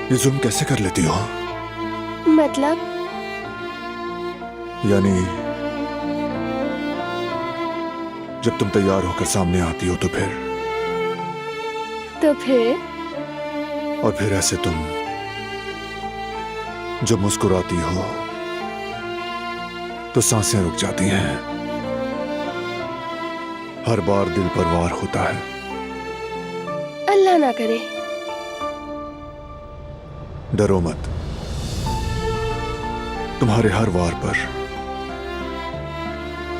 ये जुल्म कैसे कर लेती हो? मतलब? यानी जब तुम तैयार होकर सामने आती हो तो फिर और फिर ऐसे तुम जब मुस्कुराती हो तो सांसें रुक जाती हैं। हर बार दिल पर वार होता है। अल्लाह ना करे। डरो मत, तुम्हारे हर वार पर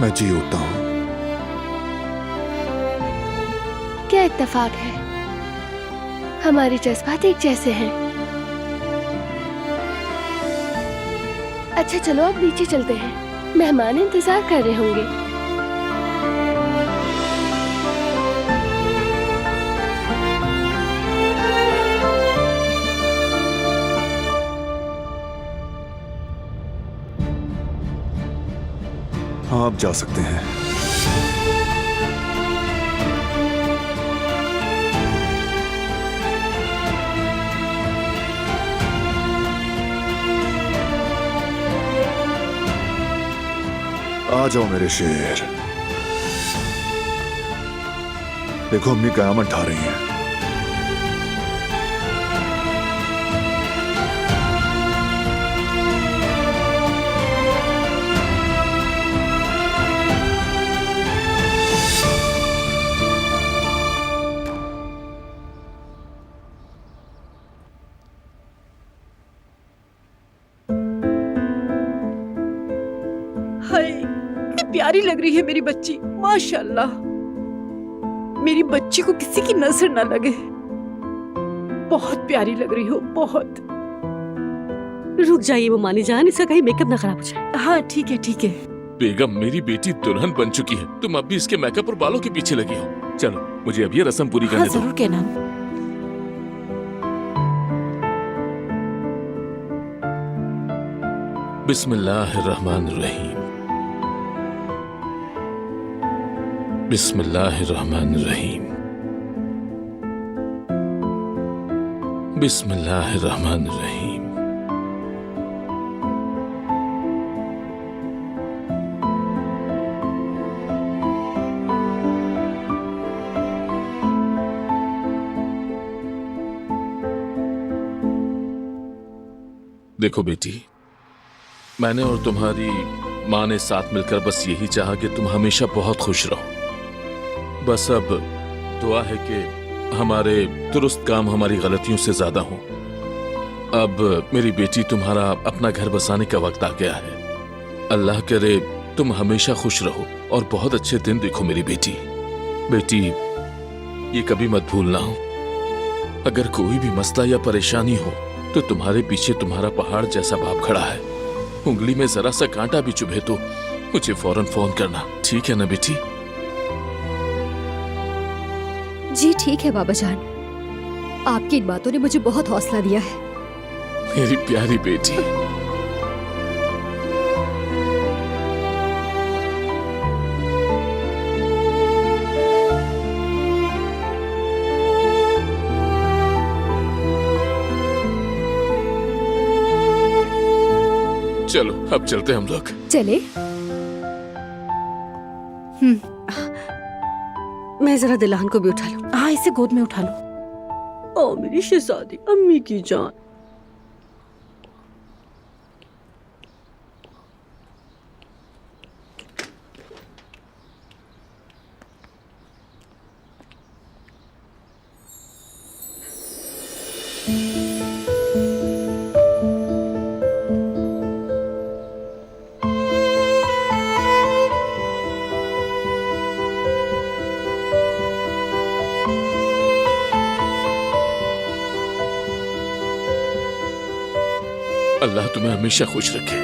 मैं जी उठता हूं। क्या इत्तेफाक है, हमारे जज्बात एक जैसे हैं। अच्छा चलो अब नीचे चलते हैं, मेहमान इंतजार कर रहे होंगे। हाँ, आप जा सकते हैं। आ जाओ मेरे शेर। देखो अम्मी कयामत ढा रही हैं। हाय, कितनी प्यारी लग रही है मेरी बच्ची, माशाल्लाह। मेरी बच्ची को किसी की नजर ना लगे। बहुत प्यारी लग रही हो, बहुत। रुक जाइए वो मानी जान, इसका कहीं मेकअप ना खराब हो जाए। हाँ ठीक है ठीक है। बेगम, मेरी बेटी दुल्हन बन चुकी है, तुम अब भी इसके मेकअप और बालों के पीछे लगी हो। चलो मुझे अब ये रस्म पूरी हाँ करने दो। जरूर कहना। बिस्मिल्लाहिर्रहमानिर्रहीम। बिस्मिल्लाहिर्रहमानिर्रहीम। बिस्मिल्लाहिर्रहमानिर्रहीम। देखो बेटी, मैंने और तुम्हारी माँ ने साथ मिलकर बस यही चाहा कि तुम हमेशा बहुत खुश रहो। बस अब दुआ है कि हमारे दुरुस्त काम हमारी गलतियों से ज्यादा हों। अब मेरी बेटी, तुम्हारा अपना घर बसाने का वक्त आ गया है। अल्लाह करे तुम हमेशा खुश रहो और बहुत अच्छे दिन देखो मेरी बेटी। बेटी, ये कभी मत भूलना हो, अगर कोई भी मसला या परेशानी हो तो तुम्हारे पीछे तुम्हारा पहाड़ जैसा बाप खड़ा है। उंगली में जरा सा कांटा भी चुभे तो मुझे फौरन फोन करना, ठीक है ना बेटी? जी ठीक है बाबा जान, आपकी इन बातों ने मुझे बहुत हौसला दिया है। मेरी प्यारी बेटी। चलो अब चलते हम लोग। चले। मैं जरा दिलान को भी उठा लूं। हाँ इसे गोद में उठा लो। ओ मेरी शहजादी, अम्मी की जान। अल्लाह तुम्हें हमेशा खुश रखे।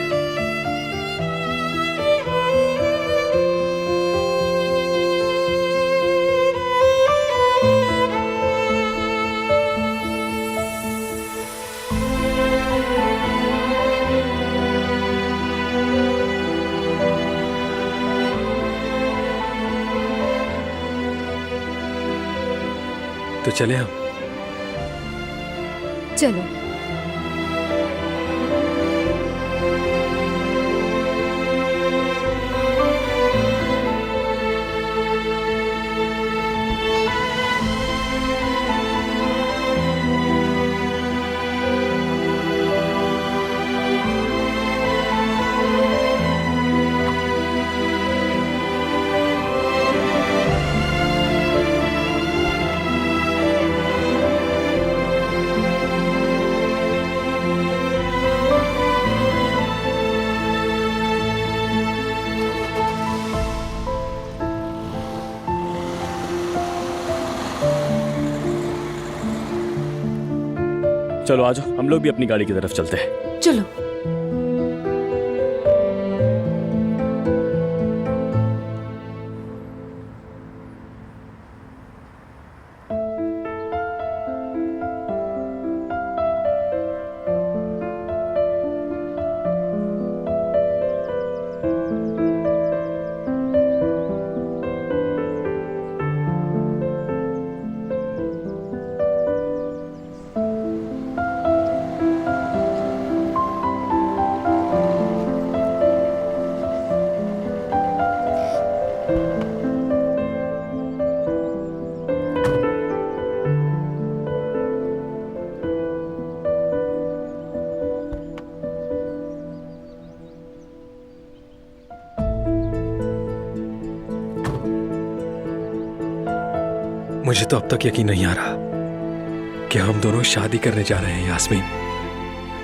तो चले हम। चलो। चलो आ जाओ, हम लोग भी अपनी गाड़ी की तरफ चलते हैं। चलो। मुझे तो अब तक यकीन नहीं आ रहा कि हम दोनों शादी करने जा रहे हैं यास्मीन।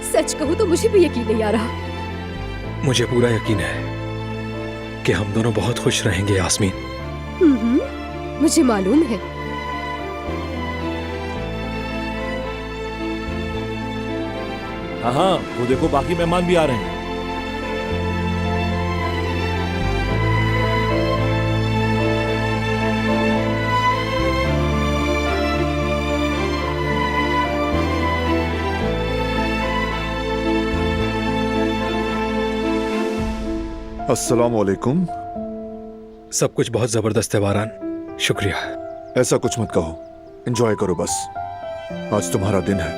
सच कहूँ तो मुझे भी यकीन नहीं आ रहा। मुझे पूरा यकीन है कि हम दोनों बहुत खुश रहेंगे यास्मीन। मुझे मालूम है। हाँ हाँ, वो देखो बाकी मेहमान भी आ रहे हैं। अस्सलाम वालेकुम। सब कुछ बहुत जबरदस्त है वारान, शुक्रिया। ऐसा कुछ मत कहो, एंजॉय करो बस। आज तुम्हारा दिन है।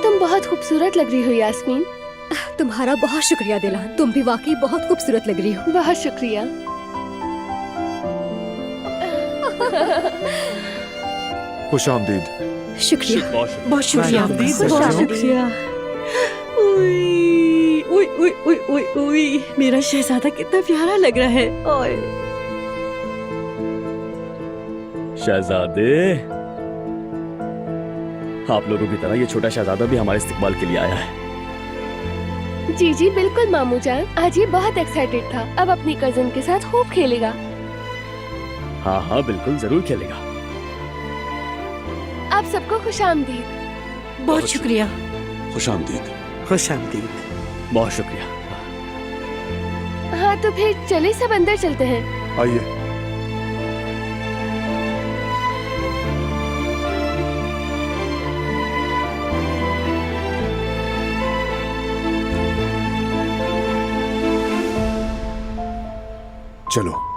तुम बहुत खूबसूरत लग रही हो यास्मीन। तुम्हारा बहुत शुक्रिया दिलान, तुम भी वाकई बहुत खूबसूरत लग रही हो। बहुत शुक्रिया। खुश आमदीद। शुक्रिया। बहुत शुक्रिया। बहुत शुक्रिया। उई, उई, उई, उई, उई, उई, मेरा शहजादा कितना प्यारा लग रहा है। ओए। शहजादे, आप लोगों की तरह ये छोटा शहजादा भी हमारे इस्तकबाल के लिए आया है। जी जी बिल्कुल मामू जान, आज ये बहुत एक्साइटेड था। अब अपनी कजन के साथ खूब खेलेगा। हाँ हाँ बिल्कुल, जरूर खेलेगा। आप सबको खुश आमदीद। बहुत शुक्रिया। खुश आमदीद। खुश आमदीद। बहुत शुक्रिया। हाँ तो फिर चले सब अंदर चलते हैं। आइए। चलो।